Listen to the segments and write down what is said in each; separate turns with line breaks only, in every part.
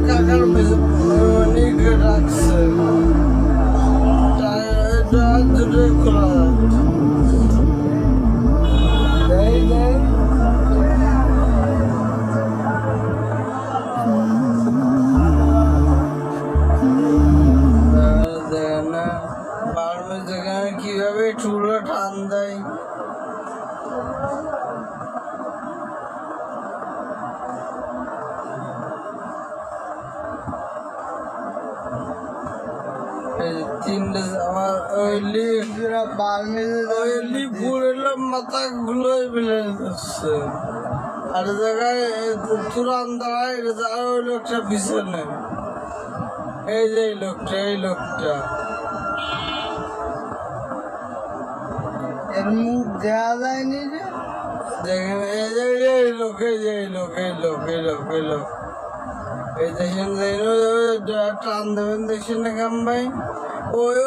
কাকার রাখছে খোলা কিভাবে চুলো টান দেয় তিনটে আমার মাথা গুলোই ফেলে যাচ্ছে আর জায়গায় তুরান দাঁড়ায় আর ওই লোকটা পিছনে এই যে এই লোকটা এর মুখ দেওয়া যায়নি রে দেখেন এই লোক এই দেখেন টান দেবেন দেখছেন না কাম ভাই ওই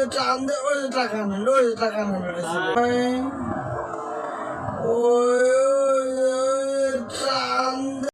টান দে ওই টাকা নেই টাকা নেই ওই